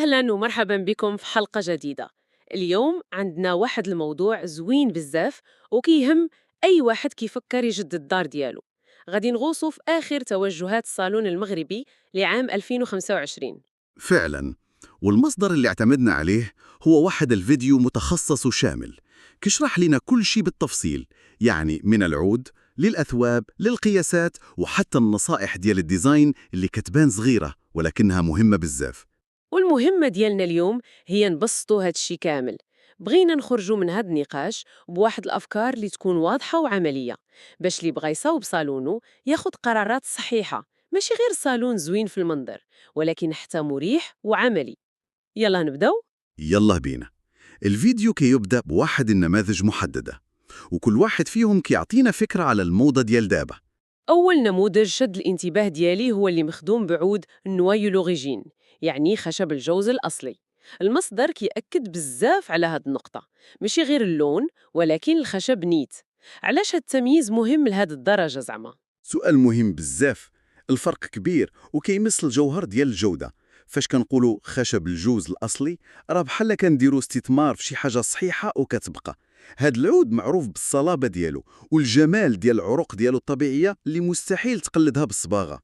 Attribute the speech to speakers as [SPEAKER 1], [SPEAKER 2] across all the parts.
[SPEAKER 1] أهلاً ومرحباً بكم في حلقة جديدة. اليوم عندنا واحد الموضوع زوين بزاف وكيهم أي واحد كيفكر يجدد الدار ديالو. غادي نغوصوا في آخر توجهات الصالون المغربي لعام 2025.
[SPEAKER 2] فعلا. والمصدر اللي اعتمدنا عليه هو واحد الفيديو متخصص وشامل كشرح لنا كل شيء بالتفصيل، يعني من العود للأثواب للقياسات وحتى النصائح ديال الديزاين اللي كتبان صغيرة ولكنها مهمة بزاف.
[SPEAKER 1] والمهمة ديالنا اليوم هي نبسطوا هاد الشي كامل. بغينا نخرجوا من هاد النقاش بواحد الأفكار اللي تكون واضحة وعملية، باش اللي بغا يصاوب صالونه ياخد قرارات صحيحة، ماشي غير صالون زوين في المنظر، ولكن حتى مريح وعملي. يلا نبداو.
[SPEAKER 2] يلا بينا. الفيديو كيبدأ بواحد النماذج محددة، وكل واحد فيهم كيعطينا فكرة على الموضة ديال دابا.
[SPEAKER 1] أول نموذج شد الانتباه ديالي هو اللي مخدوم بعود نوايو لوريجين، يعني خشب الجوز الأصلي. المصدر كيأكد بزاف على هاد النقطة، ماشي غير اللون ولكن الخشب نيت. علاش هاد التمييز مهم لهاد الدرجة زعما؟
[SPEAKER 2] سؤال مهم بزاف. الفرق كبير وكيمس الجوهر ديال الجودة. فاش كنقولوا خشب الجوز الأصلي راه بحال كنديروا استثمار في شي حاجة صحيحة وكتبقى. هاد العود معروف بالصلابة ديالو والجمال ديال العروق ديالو الطبيعية اللي مستحيل تقلدها بالصباغة.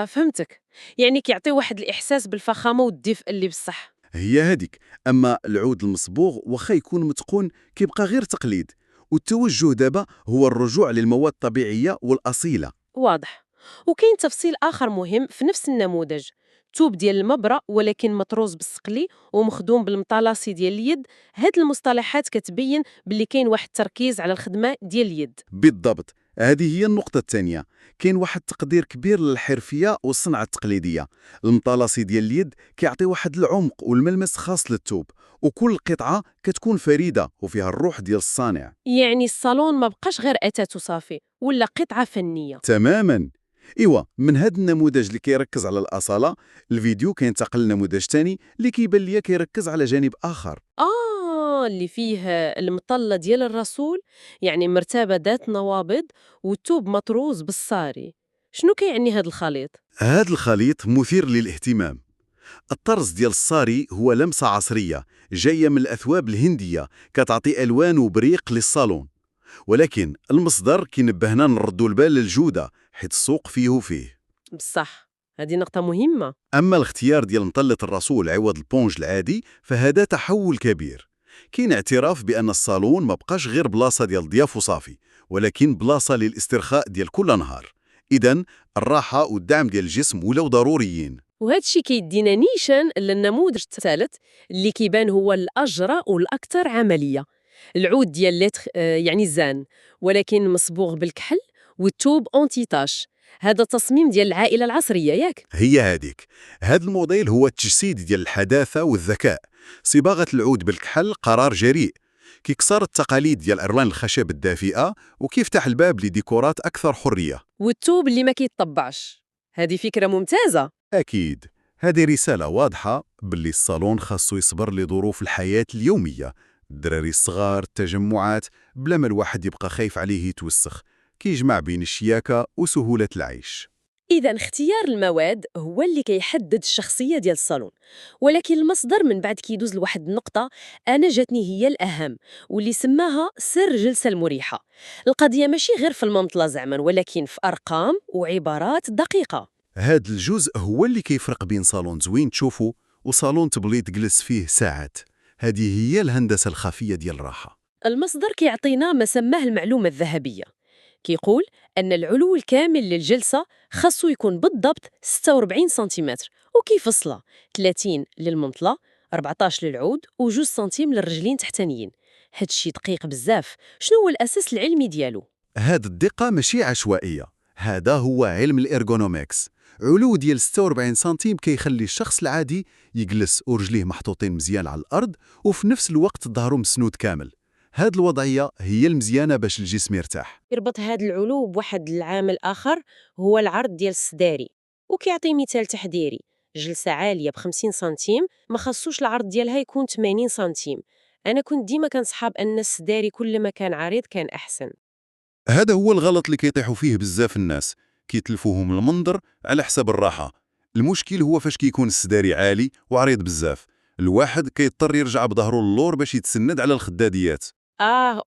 [SPEAKER 1] فهمتك، يعني كيعطي واحد الإحساس بالفخامة والدفء اللي بصح.
[SPEAKER 2] هي هذيك. أما العود المصبوغ واخا يكون متقون كيبقى غير تقليد، والتوجه دابا هو الرجوع للمواد الطبيعية والأصيلة.
[SPEAKER 1] واضح. وكاين تفصيل آخر مهم في نفس النموذج، توب ديال المبرة ولكن مطروز بالصقلي ومخدوم بالمطالاسي ديال اليد. هاد المصطلحات كتبين باللي كاين واحد التركيز على الخدمة ديال اليد.
[SPEAKER 2] بالضبط. هذه هي النقطة الثانية. كاين واحد التقدير كبير للحرفية والصنعة التقليدية. المطالاسي ديال اليد كيعطي واحد العمق والملمس خاص للثوب، وكل قطعة كتكون فريدة وفيها الروح ديال الصانع.
[SPEAKER 1] يعني الصالون ما بقاش غير أثاث وصافي، ولا قطعة فنية.
[SPEAKER 2] تماما. إيوه، من هذا النموذج اللي كيركز على الأصالة، الفيديو كينتقل لنموذج ثاني اللي كيبان ليا كيركز على جانب آخر.
[SPEAKER 1] اللي فيه المطلة ديال الرسول، يعني مرتبة ذات نوابض والثوب مطروز بالصاري. شنو كيعني هاد الخليط؟
[SPEAKER 2] هذا الخليط مثير للاهتمام. الطرز ديال الصاري هو لمسة عصرية جاية من الأثواب الهندية كتعطي ألوان وبريق للصالون، ولكن المصدر كينبهنا نردوا البال للجودة حيث السوق فيه وفيه.
[SPEAKER 1] بصح هذه نقطة مهمة.
[SPEAKER 2] أما الاختيار ديال مطلة الرسول عوض البونج العادي فهذا تحول كبير. كاين اعتراف بأن الصالون ما بقاش غير بلاصة ديال ضياف وصافي، ولكن بلاصة للاسترخاء ديال كل نهار. إذن الراحة والدعم ديال الجسم ولاو ضروريين.
[SPEAKER 1] وهذا الشيء كيدينا نيشان للنموذج الثالث اللي كيبان هو الأجرى والأكثر عملية. العود ديال لتر يعني زان، ولكن مصبوغ بالكحل والثوب أونتي تاش. هذا تصميم ديال العائلة العصرية ياك؟
[SPEAKER 2] هي هذيك. هذا الموديل هو التجسيد ديال الحداثة والذكاء. صباغة العود بالكحل قرار جريء كيكسر التقاليد ديال ألوان الخشب الدافئة وكيفتح الباب لديكورات أكثر حرية.
[SPEAKER 1] والثوب اللي ما كيتطبعش. هذه فكرة ممتازة.
[SPEAKER 2] أكيد. هذه رسالة واضحة باللي الصالون خاصو يصبر لظروف الحياة اليومية، الدراري الصغار، التجمعات، بلا ما الواحد يبقى خايف عليه يتوسخ. كيجمع بين الشياكة وسهولة العيش.
[SPEAKER 1] إذا اختيار المواد هو اللي كيحدد الشخصية ديال الصالون، ولكن المصدر من بعد كيدوز لواحد النقطة أنا جاتني هي الأهم، واللي سماها سر الجلسة المريحة. القضية ماشي غير في الممطلة زعما، ولكن في أرقام وعبارات دقيقة.
[SPEAKER 2] هاد الجزء هو اللي كيفرق بين صالون زوين تشوفه وصالون تبغي تجلس فيه ساعات. هذه هي الهندسة الخفية ديال الراحة.
[SPEAKER 1] المصدر كيعطينا ما سماه المعلومة الذهبية. كيقول أن العلو الكامل للجلسة خاصو يكون بالضبط 46 سنتيمتر، وكيفصله 30 للممطلة، 14 للعود و2 سنتيم للرجلين تحتانيين. هادشي دقيق بزاف. شنو هو الأساس العلمي ديالو؟
[SPEAKER 2] هاد الدقة ماشي عشوائية، هذا هو علم الإرغونومكس. علو ديال 46 سنتيم كيخلي الشخص العادي يجلس ورجليه محطوطين مزيان على الأرض وفي نفس الوقت ظهره مسنود كامل. هاد الوضعية هي المزيانة باش الجسم يرتاح.
[SPEAKER 1] يربط هذا العلو بواحد العامل آخر، هو العرض ديال السداري. وكيعطي مثال تحذيري، جلسة عالية ب50 سنتيم ما خصوش العرض ديالها يكون 80 سنتيم. أنا كنت ديما كنصحاب أن السداري كل ما كان عريض كان أحسن.
[SPEAKER 2] هذا هو الغلط اللي كيطيحوا فيه بزاف الناس، كيتلفوهم المنظر على حساب الراحة. المشكل هو فاش كيكون السداري عالي وعريض بزاف، الواحد كيضطر يرجع بظهره للور باش يتسند على الخداديات.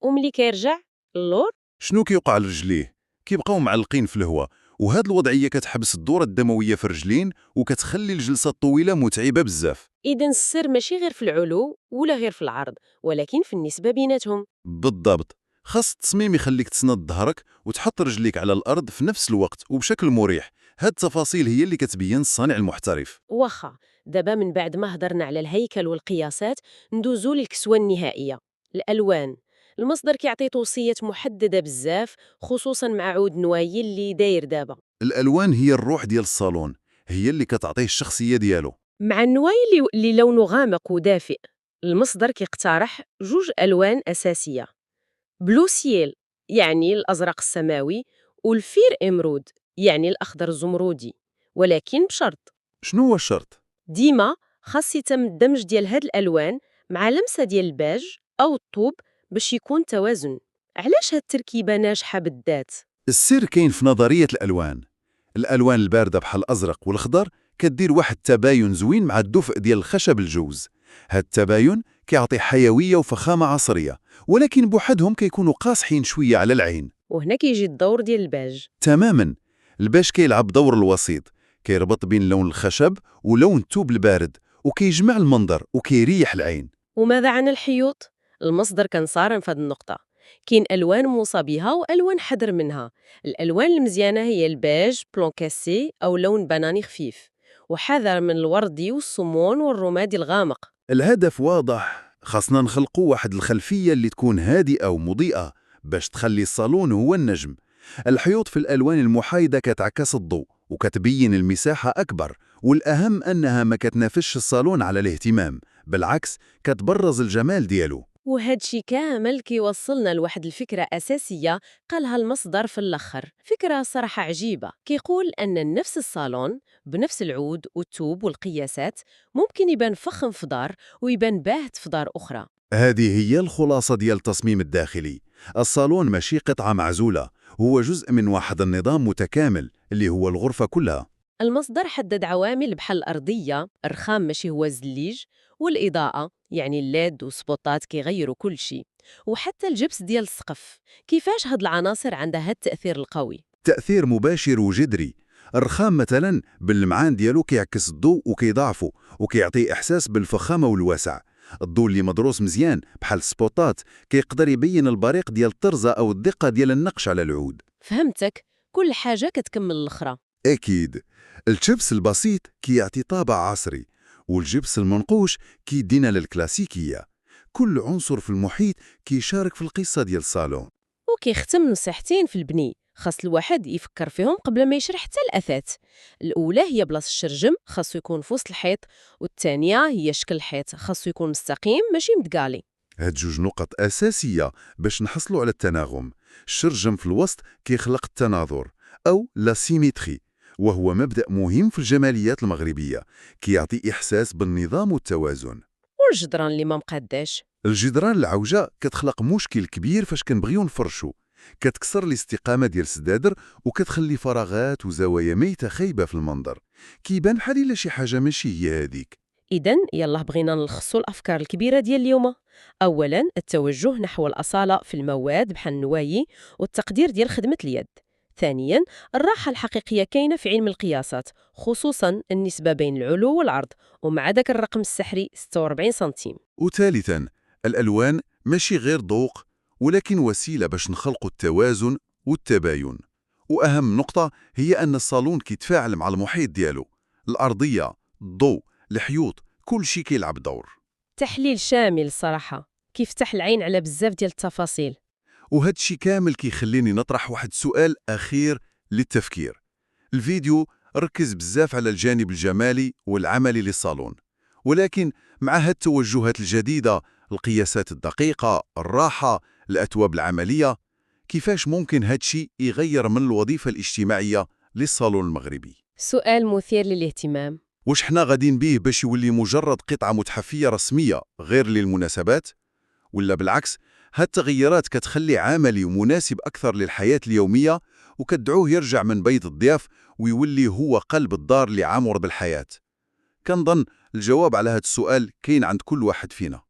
[SPEAKER 1] وملي كيرجع اللور؟
[SPEAKER 2] شنو كيوقع لرجليه؟ كيبقاو معلقين في الهواء، وهاد الوضعية كتحبس الدورة الدموية في الرجلين وكتخلي الجلسة الطويلة متعبة بزاف.
[SPEAKER 1] إذا السر ماشي غير في العلو ولا غير في العرض، ولكن في النسبة بيناتهم.
[SPEAKER 2] بالضبط، خاص التصميم يخليك تسند ظهرك وتحط رجليك على الأرض في نفس الوقت وبشكل مريح. هاد التفاصيل هي اللي كتبين الصانع المحترف.
[SPEAKER 1] واخا، دابا من بعد ما هضرنا على الهيكل والقياسات ندوزو للكسوة النهائية، الألوان. المصدر كيعطي توصيات محددة بزاف، خصوصا مع عود نوايي اللي داير دابا.
[SPEAKER 2] الألوان هي الروح ديال الصالون، هي اللي كتعطيه الشخصية ديالو.
[SPEAKER 1] مع النوايي اللي لونه غامق ودافئ، المصدر كيقترح جوج ألوان أساسية: بلو سييل يعني الأزرق السماوي، والفير إمرود يعني الأخضر الزمرودي، ولكن بشرط:
[SPEAKER 2] شنو هو الشرط؟
[SPEAKER 1] ديما خاص يتم الدمج ديال هاد الألوان مع لمسة ديال الباج أو الطوب باش يكون توازن. علاش هاد التركيبة ناجحة بالذات؟
[SPEAKER 2] السر كاين في نظرية الألوان. الألوان الباردة بحال الأزرق والأخضر كدير واحد التباين زوين مع الدفء ديال الخشب الجوز. هاد التباين كيعطي حيوية وفخامة عصرية، ولكن بوحدهم كيكونوا قاصحين شوية على العين.
[SPEAKER 1] وهنا كيجي الدور ديال الباج.
[SPEAKER 2] تماما، الباج كيلعب دور الوسيط، كيربط بين لون الخشب ولون التوب البارد وكيجمع المنظر وكيريح العين.
[SPEAKER 1] وماذا عن الحيوط؟ المصدر كان صارم في هذه النقطة. كاين ألوان موصى بها وألوان حذر منها. الألوان المزيانة هي البيج، بلون كاسي أو لون بناني خفيف، وحذر من الوردي والصمون والرمادي الغامق.
[SPEAKER 2] الهدف واضح، خاصنا نخلقوا واحد الخلفية اللي تكون هادئة ومضيئة باش تخلي الصالون هو النجم. الحيوط في الألوان المحايدة كتعكس الضوء وكتبين المساحة أكبر، والأهم أنها ما كتنافسش الصالون على الاهتمام، بالعكس كتبرز الجمال ديالو.
[SPEAKER 1] وهادشي كامل كيوصلنا لواحد الفكرة أساسية قالها المصدر في الأخر، فكرة صراحة عجيبة. كيقول أن نفس الصالون بنفس العود والتوب والقياسات ممكن يبان فخم في دار ويبان باهت في دار أخرى.
[SPEAKER 2] هذه هي الخلاصة ديال التصميم الداخلي. الصالون ماشي قطعة معزولة، هو جزء من واحد النظام متكامل اللي هو الغرفة كلها.
[SPEAKER 1] المصدر حدد عوامل بحال الأرضية، الرخام ماشي هو الزليج، والإضاءة يعني الليد وسبوتات كيغيروا كل شيء، وحتى الجبس ديال السقف. كيفاش هاد العناصر عندها هاد التأثير القوي؟
[SPEAKER 2] تأثير مباشر وجذري. الرخام مثلا باللمعان ديالو كيعكس الضوء وكيضاعفه وكيعطي إحساس بالفخامة والوسع. الضوء اللي مدروس مزيان بحال السبوتات كيقدر يبين البريق ديال الطرزة أو الدقة ديال النقش على العود.
[SPEAKER 1] فهمتك، كل حاجة كتكمل الأخرى.
[SPEAKER 2] أكيد، الجبس البسيط كيعطي طابع عصري، والجبس المنقوش كيدينا للكلاسيكية. كل عنصر في المحيط كيشارك في القصة ديال الصالون.
[SPEAKER 1] وكيختم نصيحتين في البني خاص الواحد يفكر فيهم قبل ما يشرح حتى الأثاث. الأولى هي بلاص الشرجم خاصو يكون في وسط الحيط، والثانية هي شكل الحيط خاصو يكون مستقيم ماشي متقالي.
[SPEAKER 2] هاد جوج نقط أساسية باش نحصلوا على التناغم. الشرجم في الوسط كيخلق التناظر أو لا سيميتري، وهو مبدأ مهم في الجماليات المغربية، كيعطي إحساس بالنظام والتوازن.
[SPEAKER 1] والجدران اللي ما مقاداش؟
[SPEAKER 2] الجدران العوجة كتخلق مشكل كبير فاش كنبغيو نفرشو، كتكسر الاستقامة ديال السدادر وكتخلي فراغات وزوايا ميتة خايبة في المنظر، كيبان بحال إلا شي حاجة ماشي هي هذيك.
[SPEAKER 1] إذن يلا بغينا نلخصوا الأفكار الكبيرة ديال اليوم. أولاً التوجه نحو الأصالة في المواد بحال النوايي والتقدير ديال خدمة اليد. ثانياً الراحة الحقيقية كاينة في علم القياسات، خصوصاً النسبة بين العلو والعرض، ومع ذاك الرقم السحري 46 سنتيم.
[SPEAKER 2] وثالثاً الألوان ماشي غير ذوق، ولكن وسيلة باش نخلقوا التوازن والتباين. وأهم نقطة هي أن الصالون كيتفاعل مع المحيط ديالو، الأرضية، الضوء، الحيوط، كل شيء كيلعب دور.
[SPEAKER 1] تحليل شامل الصراحة، كيفتح العين على بزاف ديال التفاصيل.
[SPEAKER 2] وهاد الشيء كامل كيخليني نطرح واحد سؤال أخير للتفكير. الفيديو ركز بزاف على الجانب الجمالي والعملي للصالون، ولكن مع هاد التوجهات الجديدة، القياسات الدقيقة، الراحة، الأتواب العملية، كيفاش ممكن هاد الشيء يغير من الوظيفة الاجتماعية للصالون المغربي؟
[SPEAKER 1] سؤال مثير للاهتمام.
[SPEAKER 2] واش حنا غاديين بيه باش يولي مجرد قطعة متحفية رسمية غير للمناسبات؟ ولا بالعكس، هاد التغييرات كتخلي عملي ومناسب أكثر للحياة اليومية وكتدعوه يرجع من بيت الضياف ويولي هو قلب الدار اللي عامر بالحياة؟ كنظن الجواب على هذا السؤال كاين عند كل واحد فينا.